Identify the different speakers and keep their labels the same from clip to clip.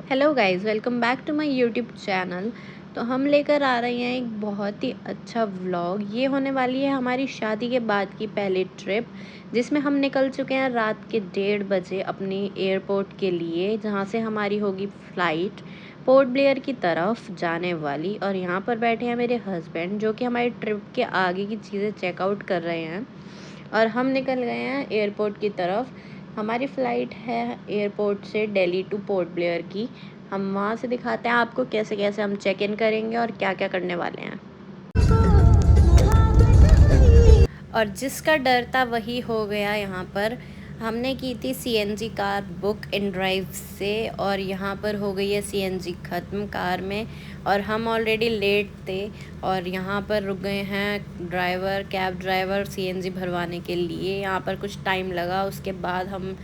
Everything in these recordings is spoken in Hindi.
Speaker 1: Hello guys, welcome back to my YouTube channel. तो हम लेकर आ रहे हैं एक बहुत ही अच्छा व्लॉग। ये होने वाली है हमारी शादी के बाद की पहली ट्रिप, जिसमें हम निकल चुके हैं रात के 1:30 बजे अपनी एयरपोर्ट के लिए, जहां से हमारी होगी फ़्लाइट पोर्ट ब्लेयर की तरफ जाने वाली। और यहाँ पर बैठे हैं मेरे हस्बैंड, जो कि हमारी ट्रिप के आगे की चीज़ें चेकआउट कर रहे हैं। और हम निकल गए हैं एयरपोर्ट की तरफ। हमारी फ़्लाइट है एयरपोर्ट से दिल्ली टू पोर्ट ब्लेयर की। हम वहाँ से दिखाते हैं आपको कैसे कैसे हम चेक इन करेंगे और क्या क्या करने वाले हैं। और जिसका डर था वही हो गया। यहाँ पर हमने की थी CNG car book in drive से, और यहाँ पर हो गई है सीएनजी ख़त्म कार में, और हम ऑलरेडी लेट थे। और यहाँ पर रुक गए हैं कैब ड्राइवर सीएनजी भरवाने के लिए। यहाँ पर कुछ टाइम लगा, उसके बाद हम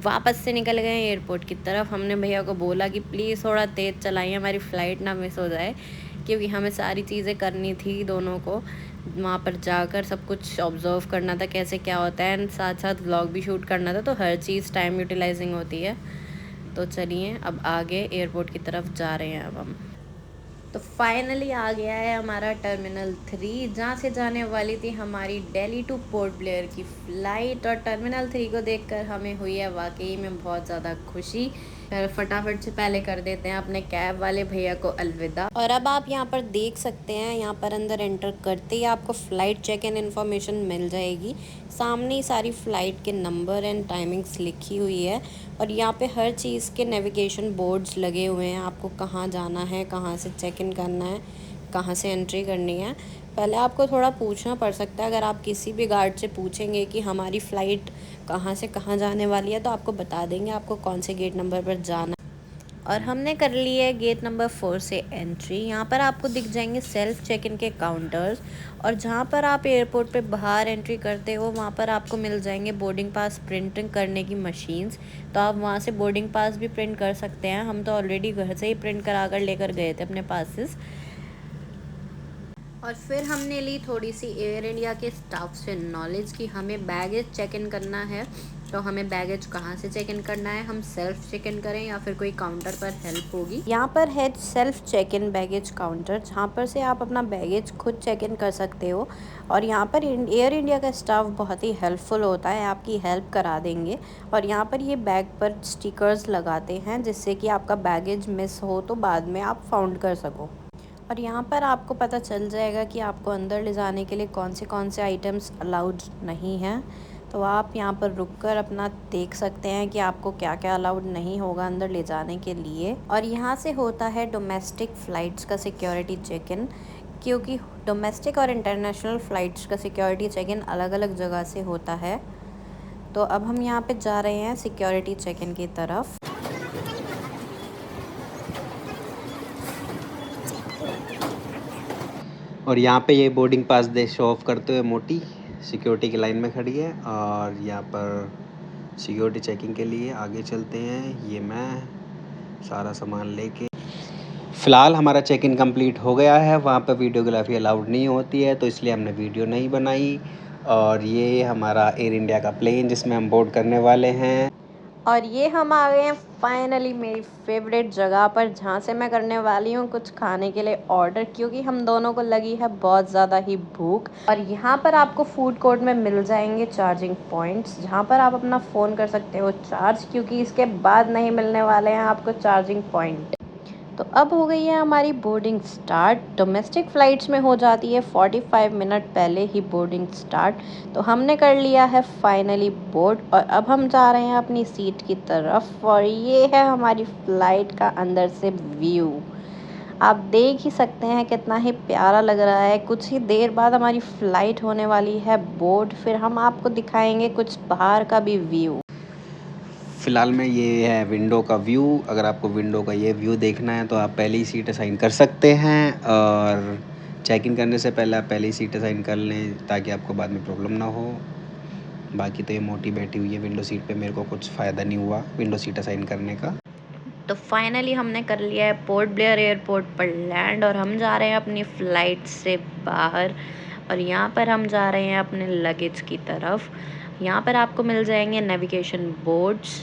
Speaker 1: वापस से निकल गए एयरपोर्ट की तरफ। हमने भैया को बोला कि प्लीज़ थोड़ा तेज़ चलाइए, हमारी फ़्लाइट ना मिस हो जाए, क्योंकि हमें सारी चीज़ें करनी थी दोनों को। वहाँ पर जाकर सब कुछ ऑब्ज़र्व करना था कैसे क्या होता है, एंड साथ साथ व्लॉग भी शूट करना था। तो हर चीज़ टाइम यूटिलाइजिंग होती है। तो चलिए अब आगे एयरपोर्ट की तरफ जा रहे हैं अब हम। तो फाइनली आ गया है हमारा टर्मिनल 3, जहाँ से जाने वाली थी हमारी दिल्ली टू पोर्ट ब्लेयर की फ़्लाइट। और टर्मिनल 3 को देखकर हमें हुई है वाकई में बहुत ज़्यादा खुशी। फटाफट से पहले कर देते हैं अपने कैब वाले भैया को अलविदा। और अब आप यहाँ पर देख सकते हैं, यहाँ पर अंदर एंटर करते ही आपको फ़्लाइट चेक इन इन्फॉर्मेशन मिल जाएगी। सामने ही सारी फ़्लाइट के नंबर एंड टाइमिंग्स लिखी हुई है। और यहाँ पे हर चीज़ के नेविगेशन बोर्ड्स लगे हुए हैं, आपको कहाँ जाना है, कहाँ से चेक इन करना है, कहाँ से एंट्री करनी है। पहले आपको थोड़ा पूछना पड़ सकता है। अगर आप किसी भी गार्ड से पूछेंगे कि हमारी फ़्लाइट कहाँ से कहाँ जाने वाली है, तो आपको बता देंगे आपको कौन से गेट नंबर पर जाना। और हमने कर ली है गेट नंबर 4 से एंट्री। यहाँ पर आपको दिख जाएंगे सेल्फ चेक इन के काउंटर्स, और जहाँ पर आप एयरपोर्ट पे बाहर एंट्री करते हो वहाँ पर आपको मिल जाएंगे बोर्डिंग पास प्रिंटिंग करने की मशीन्स। तो आप वहाँ से बोर्डिंग पास भी प्रिंट कर सकते हैं। हम तो ऑलरेडी घर से ही प्रिंट करा कर लेकर गए थे अपने पासेस। और फिर हमने ली थोड़ी सी एयर इंडिया के स्टाफ से नॉलेज कि हमें बैगेज चेक इन करना है। तो हमें बैगेज कहाँ से चेक इन करना है, हम सेल्फ चेक इन करें या फिर कोई काउंटर पर हेल्प होगी। यहाँ पर है self check in baggage counter, जहाँ पर से आप अपना बैगेज खुद चेक इन कर सकते हो। और यहाँ पर एयर इंडिया का स्टाफ बहुत ही हेल्पफुल होता है, आपकी हेल्प करा देंगे। और यहाँ पर ये बैग पर स्टिकर्स लगाते हैं, जिससे कि आपका बैगेज मिस हो तो बाद में आप फाउंड कर सको। और यहाँ पर आपको पता चल जाएगा कि आपको अंदर ले जाने के लिए कौन से आइटम्स अलाउड नहीं हैं। तो आप यहाँ पर रुककर अपना देख सकते हैं कि आपको क्या क्या अलाउड नहीं होगा अंदर ले जाने के लिए। और यहाँ से होता है डोमेस्टिक फ़्लाइट्स का सिक्योरिटी चेक इन, क्योंकि डोमेस्टिक और इंटरनेशनल फ़्लाइट्स का सिक्योरिटी चेक इन अलग अलग जगह से होता है। तो अब हम यहाँ पे जा रहे हैं सिक्योरिटी चेक इन की तरफ।
Speaker 2: और यहाँ पे ये बोर्डिंग पास दे शो ऑफ करते हुए मोटी सिक्योरिटी की लाइन में खड़ी है। और यहाँ पर सिक्योरिटी चेकिंग के लिए आगे चलते हैं। ये मैं सारा सामान लेके, फ़िलहाल हमारा चेक इन कंप्लीट हो गया है। वहाँ पर वीडियोग्राफी अलाउड नहीं होती है, तो इसलिए हमने वीडियो नहीं बनाई। और ये हमारा एयर इंडिया का प्लेन जिसमें हम बोर्ड करने वाले हैं।
Speaker 1: और ये हम आ गए हैं फाइनली मेरी फेवरेट जगह पर, जहाँ से मैं करने वाली हूँ कुछ खाने के लिए ऑर्डर, क्योंकि हम दोनों को लगी है बहुत ज़्यादा ही भूख। और यहाँ पर आपको फूड कोर्ट में मिल जाएंगे चार्जिंग पॉइंट्स, जहाँ पर आप अपना फ़ोन कर सकते हो चार्ज, क्योंकि इसके बाद नहीं मिलने वाले हैं आपको चार्जिंग पॉइंट। तो अब हो गई है हमारी बोर्डिंग स्टार्ट। डोमेस्टिक फ़्लाइट्स में हो जाती है 45 मिनट पहले ही बोर्डिंग स्टार्ट। तो हमने कर लिया है फाइनली बोर्ड, और अब हम जा रहे हैं अपनी सीट की तरफ। और ये है हमारी फ़्लाइट का अंदर से व्यू, आप देख ही सकते हैं कितना ही प्यारा लग रहा है। कुछ ही देर बाद हमारी फ़्लाइट होने वाली है बोर्ड, फिर हम आपको दिखाएंगे कुछ बाहर का भी व्यू।
Speaker 2: फ़िलहाल में ये है विंडो का व्यू। अगर आपको विंडो का ये व्यू देखना है तो आप पहले ही सीट असाइन कर सकते हैं, और चेक इन करने से पहले आप पहले ही सीट असाइन कर लें ताकि आपको बाद में प्रॉब्लम ना हो। बाकी तो ये मोटी बैठी हुई है विंडो सीट पे, मेरे को कुछ फ़ायदा नहीं हुआ विंडो सीट असाइन करने का।
Speaker 1: तो फाइनली हमने कर लिया है पोर्ट ब्लेयर एयरपोर्ट पर लैंड, और हम जा रहे हैं अपनी फ़्लाइट से बाहर। और यहाँ पर हम जा रहे हैं अपने लगेज की तरफ। यहाँ पर आपको मिल जाएंगे नेविगेशन बोर्ड्स,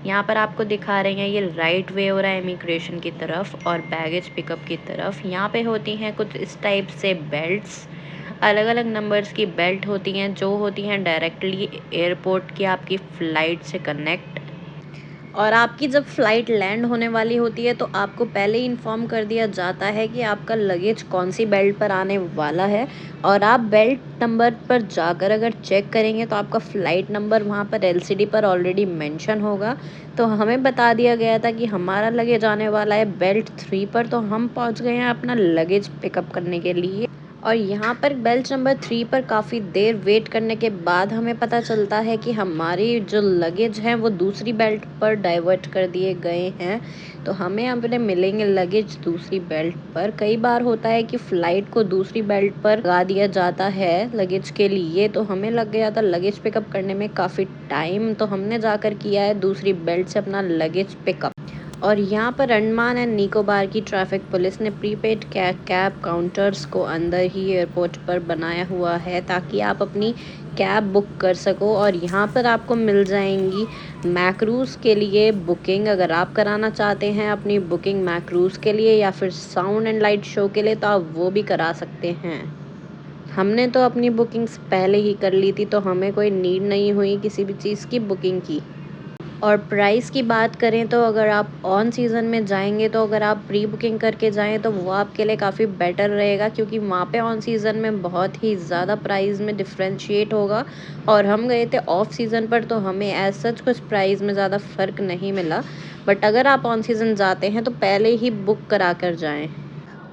Speaker 1: यहाँ पर आपको दिखा रहे हैं ये राइट वे हो रहा है इमिग्रेशन की तरफ और बैगेज पिकअप की तरफ। यहाँ पे होती हैं कुछ इस टाइप से बेल्ट्स, अलग अलग नंबर्स की बेल्ट होती हैं जो होती हैं डायरेक्टली एयरपोर्ट की आपकी फ़्लाइट से कनेक्ट। और आपकी जब फ़्लाइट लैंड होने वाली होती है तो आपको पहले ही इन्फॉर्म कर दिया जाता है कि आपका लगेज कौन सी बेल्ट पर आने वाला है। और आप बेल्ट नंबर पर जाकर अगर चेक करेंगे तो आपका फ़्लाइट नंबर वहाँ पर एलसीडी पर ऑलरेडी मेंशन होगा। तो हमें बता दिया गया था कि हमारा लगेज आने वाला है बेल्ट 3 पर, तो हम पहुँच गए हैं अपना लगेज पिकअप करने के लिए। और यहाँ पर बेल्ट नंबर 3 पर काफ़ी देर वेट करने के बाद हमें पता चलता है कि हमारी जो लगेज हैं वो दूसरी बेल्ट पर डाइवर्ट कर दिए गए हैं। तो हमें अपने मिलेंगे लगेज दूसरी बेल्ट पर। कई बार होता है कि फ़्लाइट को दूसरी बेल्ट पर लगा दिया जाता है लगेज के लिए, तो हमें लग गया था लगेज पिकअप करने में काफ़ी टाइम, तो हमने जाकर किया है दूसरी बेल्ट से अपना लगेज पिकअप। और यहाँ पर अंडमान एंड निकोबार की ट्रैफिक पुलिस ने प्रीपेड कैब काउंटर्स को अंदर ही एयरपोर्ट पर बनाया हुआ है ताकि आप अपनी कैब बुक कर सको। और यहाँ पर आपको मिल जाएंगी मैक्रूज़ के लिए बुकिंग। अगर आप कराना चाहते हैं अपनी बुकिंग मैक्रूज़ के लिए या फिर साउंड एंड लाइट शो के लिए तो आप वो भी करा सकते हैं। हमने तो अपनी बुकिंग्स पहले ही कर ली थी, तो हमें कोई नीड नहीं हुई किसी भी चीज़ की बुकिंग की। और प्राइस की बात करें तो अगर आप ऑन सीज़न में जाएंगे तो अगर आप प्री बुकिंग करके जाएं तो वो आपके लिए काफ़ी बेटर रहेगा, क्योंकि वहाँ पे ऑन सीज़न में बहुत ही ज़्यादा प्राइस में डिफरेंशिएट होगा। और हम गए थे ऑफ सीज़न पर तो हमें एज सच कुछ प्राइस में ज़्यादा फ़र्क नहीं मिला। बट अगर आप ऑन सीज़न जाते हैं तो पहले ही बुक करा कर जाएँ।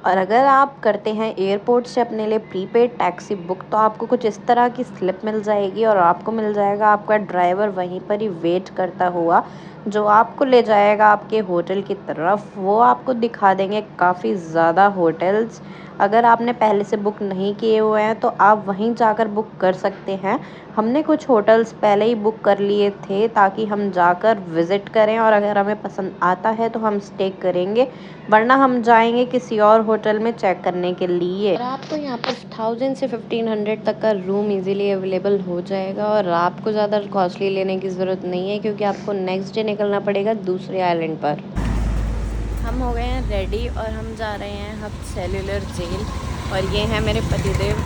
Speaker 1: और अगर आप करते हैं एयरपोर्ट से अपने लिए प्रीपेड टैक्सी बुक तो आपको कुछ इस तरह की स्लिप मिल जाएगी और आपको मिल जाएगा आपका ड्राइवर वहीं पर ही वेट करता हुआ, जो आपको ले जाएगा आपके होटल की तरफ। वो आपको दिखा देंगे काफ़ी ज़्यादा होटल्स। अगर आपने पहले से बुक नहीं किए हुए हैं तो आप वहीं जाकर बुक कर सकते हैं। हमने कुछ होटल्स पहले ही बुक कर लिए थे ताकि हम जाकर विज़िट करें और अगर हमें पसंद आता है तो हम स्टे करेंगे, वरना हम जाएंगे किसी और होटल में चेक करने के लिए। और आपको यहाँ पर 1000 से 1500 तक का रूम इजीली अवेलेबल हो जाएगा और आपको ज़्यादा कॉस्टली लेने की ज़रूरत नहीं है, क्योंकि आपको नेक्स्ट डे निकलना पड़ेगा दूसरे आइलैंड पर। हम हो गए हैं रेडी और हम जा रहे हैं अब सेलुलर जेल। और ये है मेरे पतिदेव,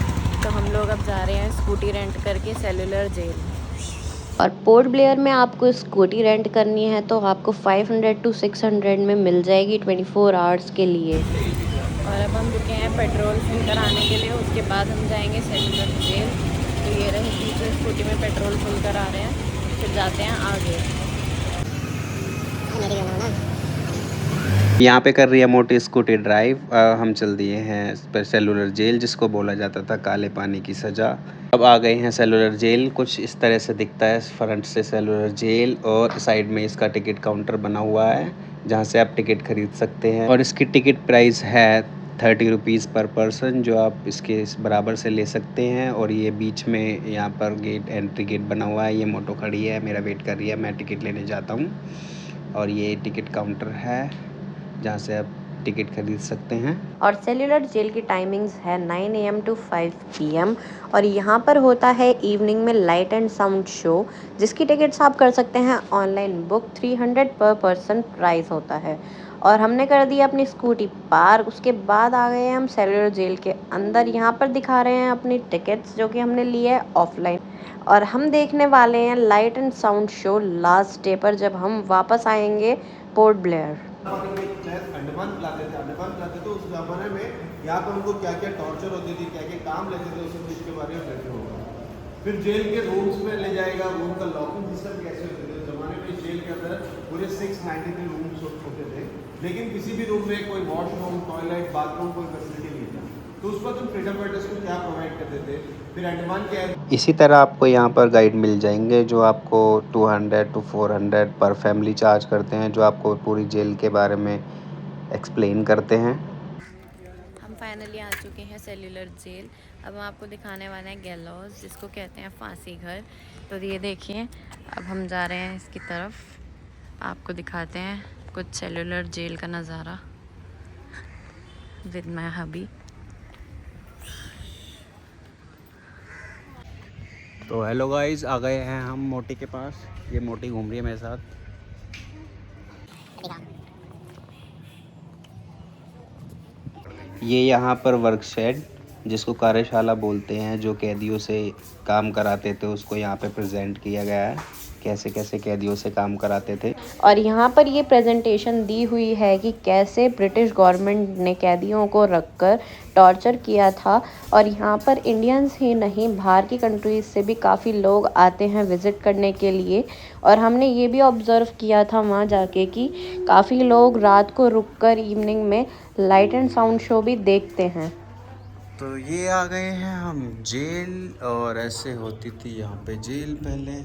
Speaker 1: तो हम लोग अब जा रहे हैं स्कूटी रेंट करके सेलुलर जेल। और पोर्ट ब्लेयर में आपको स्कूटी रेंट करनी है तो आपको 500 to 600 में मिल जाएगी 24 आवर्स के लिए। और अब हम रुके हैं पेट्रोल फिल कराने के लिए, उसके बाद हम जाएंगे सेलुलर जेल। तो ये रहे पीछे स्कूटी में पेट्रोल फिल करा रहे हैं, फिर जाते हैं आगे।
Speaker 2: यहाँ पे कर रही है मोटी स्कूटी ड्राइव। हम चल दिए हैं सेलुलर जेल, जिसको बोला जाता था काले पानी की सज़ा। अब आ गए हैं सेलुलर जेल। कुछ इस तरह से दिखता है फ्रंट से सेलुलर जेल, और साइड में इसका टिकट काउंटर बना हुआ है जहाँ से आप टिकट खरीद सकते हैं। और इसकी टिकट प्राइस है 30 रुपीज़ पर पर्सन, जो आप इसके बराबर से ले सकते हैं। और ये बीच में यहाँ पर गेट, एंट्री गेट बना हुआ है। ये मोटो खड़ी है, मेरा वेट कर रही है, मैं टिकट लेने जाता हूँ। और ये टिकट काउंटर है जहाँ से आप टिकट खरीद सकते हैं।
Speaker 1: और सेलुलर जेल की टाइमिंग्स है 9 AM to 5 PM। और यहाँ पर होता है इवनिंग में लाइट एंड साउंड शो, जिसकी टिकट्स आप कर सकते हैं ऑनलाइन बुक। 300 पर पर्सन प्राइस होता है। और हमने कर दी अपनी स्कूटी पार्क, उसके बाद आ गए हम सेलुलर जेल के अंदर। यहाँ पर दिखा रहे हैं अपनी टिकट्स जो कि हमने ली है ऑफलाइन। और हम देखने वाले हैं light and sound show last day पर, जब हम वापस आएंगे पोर्ट ब्लेयर।
Speaker 3: अंडमान जाते थे उस ज़माने में, यहाँ पर उनको क्या क्या टॉर्चर होती थी, क्या क्या काम लेते थे, उस चीज़ के बारे में बैठे होगा। फिर जेल के रूम्स में ले जाएगा, रूम का लॉकिंग सिस्टम कैसे होते थे। उस ज़माने में जेल के अंदर पूरे 693 रूम्स होते थे, लेकिन किसी भी रूम में कोई वॉशरूम, टॉयलेट, बाथरूम कोई फैसिलिटी नहीं था। तो उस पर तुम फ्रीडम फाइटर्स को क्या प्रोवाइड करते थे। फिर अंडमान क्या है,
Speaker 2: इसी तरह आपको यहाँ पर गाइड मिल जाएंगे जो आपको 200 to 400 पर फैमिली चार्ज करते हैं, जो आपको पूरी जेल के बारे में एक्सप्लेन करते हैं।
Speaker 1: हम फाइनली आ चुके हैं सेलुलर जेल। अब हम आपको दिखाने वाले हैं गैलोज, जिसको कहते हैं फांसी घर। तो ये देखिए, अब हम जा रहे हैं इसकी तरफ, आपको दिखाते हैं कुछ सेलुलर जेल का नज़ारा विद माय हबी।
Speaker 2: तो हेलो गाइस, आ गए हैं हम मोटी के पास। ये मोटी घूम रही है मेरे साथ। ये यहाँ पर वर्क शेड जिसको कार्यशाला बोलते हैं, जो कैदियों से काम कराते थे उसको यहाँ पे प्रेजेंट किया गया है, कैसे कैसे कैदियों से काम कराते थे।
Speaker 1: और यहाँ पर ये प्रेजेंटेशन दी हुई है कि कैसे ब्रिटिश गवर्नमेंट ने कैदियों को रखकर टॉर्चर किया था। और यहाँ पर इंडियंस ही नहीं, बाहर की कंट्रीज से भी काफ़ी लोग आते हैं विज़िट करने के लिए। और हमने ये भी ऑब्ज़र्व किया था वहाँ जाके कि काफ़ी लोग रात को रुककर इवनिंग में लाइट एंड साउंड शो भी देखते हैं।
Speaker 2: तो ये आ गए हैं हम जेल, और ऐसे होती थी यहाँ पे जेल पहले।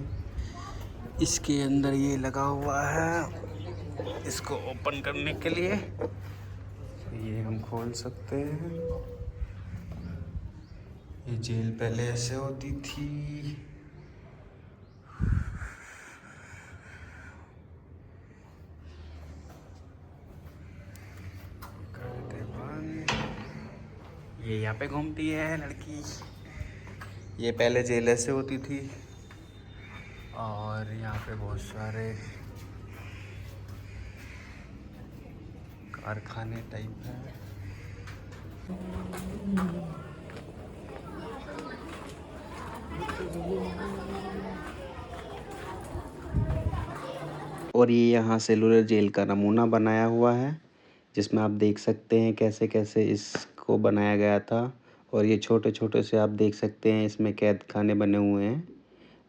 Speaker 2: इसके अंदर ये लगा हुआ है, इसको ओपन करने के लिए ये हम खोल सकते हैं। ये जेल पहले ऐसे होती थी। करते बंद। ये यहाँ पे घूमती है लड़की। ये पहले जेल ऐसे होती थी, और यहाँ पे बहुत सारे कारखाने टाइप है। और ये यहाँ सेलुलर जेल का नमूना बनाया हुआ है, जिसमें आप देख सकते हैं कैसे कैसे इसको बनाया गया था। और ये छोटे छोटे से आप देख सकते हैं इसमें कैद खाने बने हुए हैं,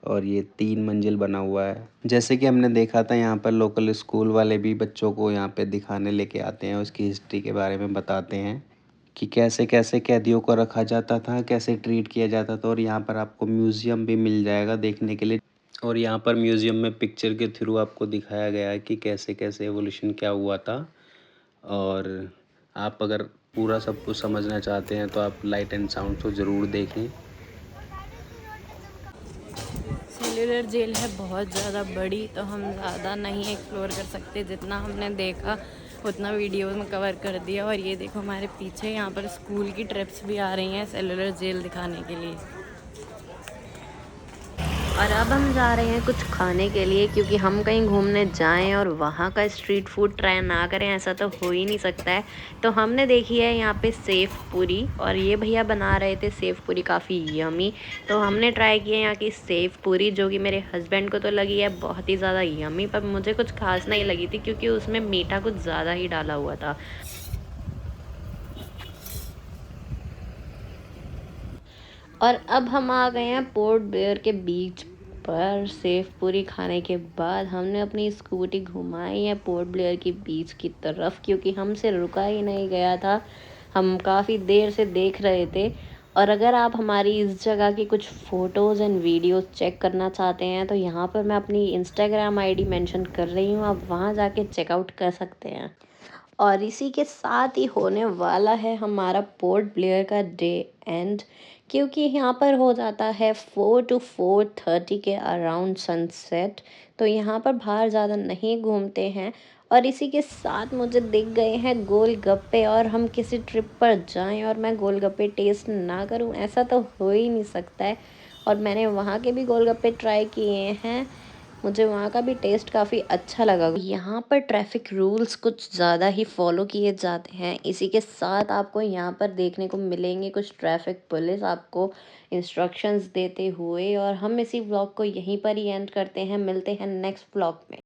Speaker 2: और ये 3 मंजिल बना हुआ है। जैसे कि हमने देखा था यहाँ पर लोकल स्कूल वाले भी बच्चों को यहाँ पे दिखाने लेके आते हैं, उसकी हिस्ट्री के बारे में बताते हैं कि कैसे कैसे कैदियों को रखा जाता था, कैसे ट्रीट किया जाता था। और यहाँ पर आपको म्यूज़ियम भी मिल जाएगा देखने के लिए। और यहाँ पर म्यूज़ियम में पिक्चर के थ्रू आपको दिखाया गया है कि कैसे कैसे एवोल्यूशन क्या हुआ था। और आप अगर पूरा सब कुछ समझना चाहते हैं तो आप लाइट एंड साउंड शो ज़रूर देखें।
Speaker 1: सेलुलर जेल है बहुत ज़्यादा बड़ी, तो हम ज़्यादा नहीं एक्सप्लोर कर सकते। जितना हमने देखा उतना वीडियो में कवर कर दिया। और ये देखो हमारे पीछे यहाँ पर स्कूल की ट्रिप्स भी आ रही हैं सेलुलर जेल दिखाने के लिए। और अब हम जा रहे हैं कुछ खाने के लिए, क्योंकि हम कहीं घूमने जाएं और वहाँ का स्ट्रीट फूड ट्राई ना करें ऐसा तो हो ही नहीं सकता है। तो हमने देखी है यहाँ पे सेव पूरी, और ये भैया बना रहे थे सेव पूरी काफ़ी यमी। तो हमने ट्राई किया यहाँ की सेव पूरी, जो कि मेरे हस्बैंड को तो लगी है बहुत ही ज़्यादा यमी, पर मुझे कुछ खास नहीं लगी थी क्योंकि उसमें मीठा कुछ ज़्यादा ही डाला हुआ था। और अब हम आ गए हैं पोर्ट ब्लेयर के बीच पर। सेव पूरी खाने के बाद हमने अपनी स्कूटी घुमाई है पोर्ट ब्लेयर की बीच की तरफ, क्योंकि हमसे रुका ही नहीं गया था। हम काफ़ी देर से देख रहे थे। और अगर आप हमारी इस जगह की कुछ फ़ोटोज़ एंड वीडियोज़ चेक करना चाहते हैं तो यहाँ पर मैं अपनी इंस्टाग्राम आईडी मेंशन कर रही हूँ, आप वहाँ जाके चेकआउट कर सकते हैं। और इसी के साथ ही होने वाला है हमारा पोर्ट ब्लेयर का डे एंड, क्योंकि यहाँ पर हो जाता है 4 to 4:30 के अराउंड सनसेट। तो यहाँ पर बाहर ज़्यादा नहीं घूमते हैं। और इसी के साथ मुझे दिख गए हैं गोलगप्पे, और हम किसी ट्रिप पर जाएं और मैं गोलगप्पे टेस्ट ना करूं ऐसा तो हो ही नहीं सकता है। और मैंने वहाँ के भी गोलगप्पे ट्राई किए हैं, मुझे वहाँ का भी टेस्ट काफ़ी अच्छा लगा। यहाँ पर ट्रैफिक रूल्स कुछ ज़्यादा ही फॉलो किए जाते हैं। इसी के साथ आपको यहाँ पर देखने को मिलेंगे कुछ ट्रैफिक पुलिस आपको इंस्ट्रक्शंस देते हुए। और हम इसी व्लॉग को यहीं पर ही एंड करते हैं, मिलते हैं नेक्स्ट व्लॉग में।